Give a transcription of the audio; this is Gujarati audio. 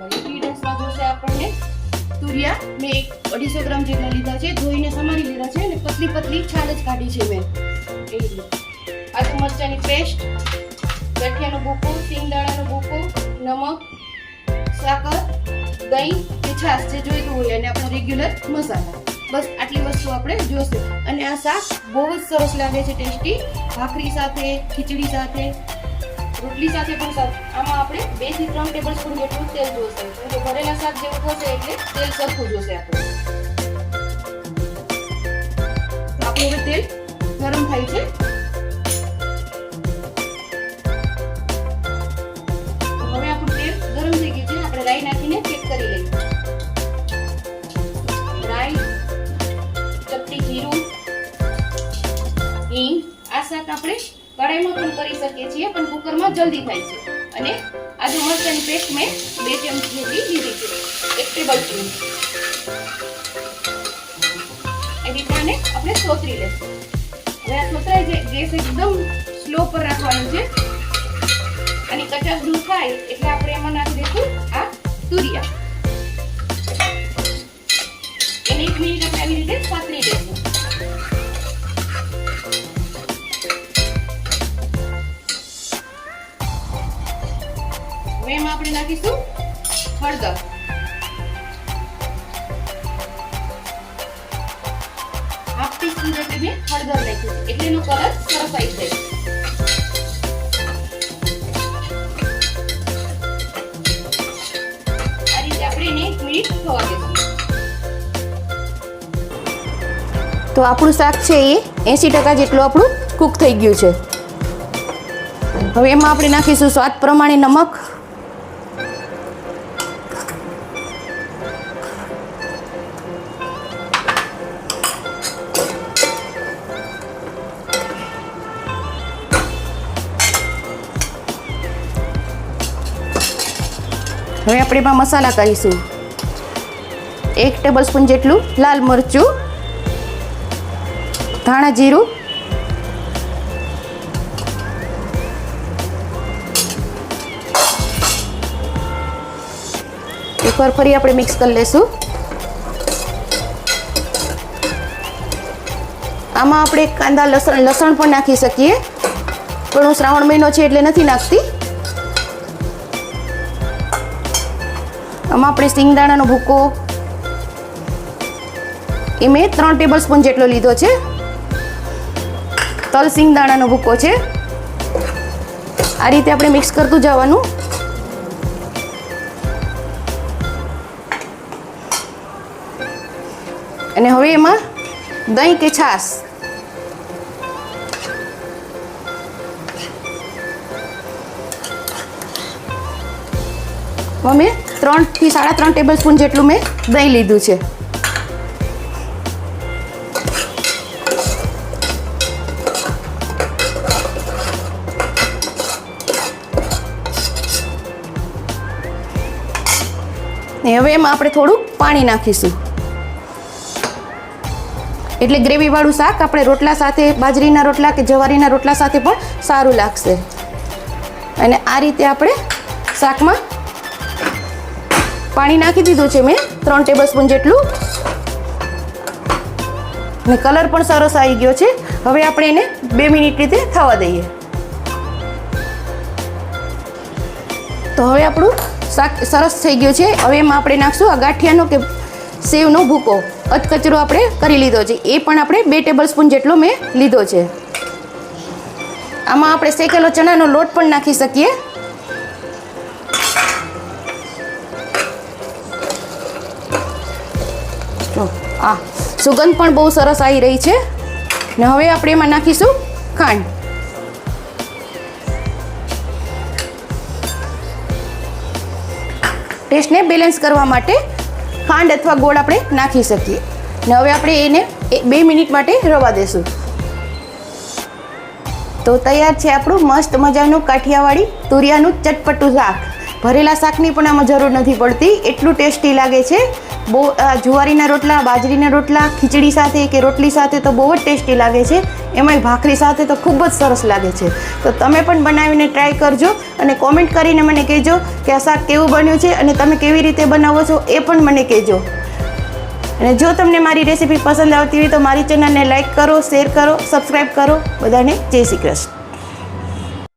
ઇન્ગ્રીડિયન્ટ્સમાં જોશે આપણને તુરિયા મેં 250 ગ્રામ જેટલા લીધા છે, ધોઈને સમારી લીધા છે અને પતલી પતલી છાલ જ કાઢી છે મેં. એ આદુ મરચાંની પેસ્ટ, ગાંઠિયાનો ભૂકો, સિંગદાણાનો ભૂકો, નમક, સાકર, દહીં કે છાશ જે જોઈતું હોય અને આપણો રેગ્યુલર મસાલા. બસ આટલી વસ્તુ આપણે જોશે. અને આ શાક બહુ જ સરસ લાગે છે, ટેસ્ટી. ભાખરી સાથે, ખીચડી સાથે, રોટલી સાથે પણ સારું. આમાં આપણે 2 થી 3 ટેબલ સ્પૂન જેટલું તેલ જોશે. કેમ કે ભરેલા શાક જેવું થશે એટલે તેલ સરખું જોશે આપણે. આપણું હવે તેલ ગરમ થાય છે. હવે આપણું તેલ ગરમ થઈ ગયું છે. આપણે રાઈ નાખીને ચેક કરી લઈએ. રાઈ, ચપટી જીરું, હિંગ. આ શાક આપણે કડાઈમાં પણ કરી શકીએ છીએ, પણ કુકરમાં જલ્દી થાય છે. અને આદુ મરચાંની પેસ્ટ મેં 2 ચમચી જેટલી લીધી છે, 1 ટેબલ સ્પૂન. એ રીતે આને આપણે સોતરી લઈશું. હવે આ સોતરાઈ જાય, ગેસ એકદમ સ્લો પર રાખવાનું છે. અને કચાશ દૂર થાય એટલે આપણે એમાં નાખી દઈશું આ તુરિયા. એને 1 મિનિટ આપણે આવી રીતે સાતરી દઈશું. એમાં આપણે નાખીશું હળદર, હાફ ટીસ્પૂન જેટલી મેં હળદર નાખી એટલે એનો કલર સરસ આવી જાય. આ રીતે આપણે એને 1 મિનિટ થવા દઈશું. તો આપણું શાક છે એ 80% જેટલું આપણું કૂક થઈ ગયું છે. હવે એમાં આપણે નાખીશું સ્વાદ પ્રમાણે નમક, હવે આપણે એમાં મસાલા કરીશું. 1 ટેબલ સ્પૂન જેટલું લાલ મરચું, ધાણા જીરું, એકવાર ફરી આપણે મિક્સ કરી લેશું. આમાં આપણે કાંદા લસણ પણ નાખી શકીએ, પણ હું શ્રાવણ મહિનો છે એટલે નથી નાખતી. આમાં આપણે સિંગદાણાનો ભૂકો એ મેં 3 ટેબલ સ્પૂન જેટલો લીધો છે. તલ સિંગદાણાનો ભૂકો છે. આ રીતે આપણે મિક્સ કરતું જવાનું. અને હવે એમાં દહીં કે છાશ, મેં 3 થી 3.5 ટેબલ સ્પૂન જેટલું મેં દહીં લીધું છે. હવે એમાં આપણે થોડું પાણી નાખીશું એટલે ગ્રેવીવાળું શાક આપણે રોટલા સાથે, બાજરીના રોટલા કે જવારીના રોટલા સાથે પણ સારું લાગશે. અને આ રીતે આપણે શાકમાં પાણી નાખી દીધું છે મેં 3 ટેબલ સ્પૂન જેટલું. અને કલર પણ સરસ આવી ગયો છે. હવે આપણે એને 2 મિનિટ રીતે થવા દઈએ. તો હવે આપણું શાક સરસ થઈ ગયું છે. હવે એમાં આપણે નાખશું આ ગાંઠિયાનો કે સેવનો ભૂકો. અધકચરો આપણે કરી લીધો છે, એ પણ આપણે 2 ટેબલ સ્પૂન જેટલો મેં લીધો છે. આમાં આપણે શેકેલો ચણાનો લોટ પણ નાખી શકીએ. આ સુગંધ પણ બહુ સરસ આવી રહી છે. ને હવે આપણે એમાં નાખીશું ખાંડ. ટેસ્ટને બેલેન્સ કરવા માટે ખાંડ અથવા ગોળ આપણે નાખી શકીએ. ને હવે આપણે એને 2 મિનિટ માટે રવા દેશું. તો તૈયાર છે આપણું મસ્ત મજાનું કાઠિયાવાડી તુરિયાનું ચટપટું શાક. ભરેલા શાકની પણ આમાં જરૂર નથી પડતી, એટલું ટેસ્ટી લાગે છે. બહુ જુવારીના રોટલા, બાજરીના રોટલા, ખીચડી સાથે કે રોટલી સાથે તો બહુ જ ટેસ્ટી લાગે છે. એમાંય ભાખરી સાથે તો ખૂબ જ સરસ લાગે છે. તો તમે પણ બનાવીને ટ્રાય કરજો અને કોમેન્ટ કરીને મને કહેજો કે આ શાક કેવું બન્યું છે અને તમે કેવી રીતે બનાવો છો એ પણ મને કહેજો. અને જો તમને મારી રેસીપી પસંદ આવતી હોય તો મારી ચેનલને લાઈક કરો, શેર કરો, સબસ્ક્રાઈબ કરો. બધાને જય શ્રી કૃષ્ણ.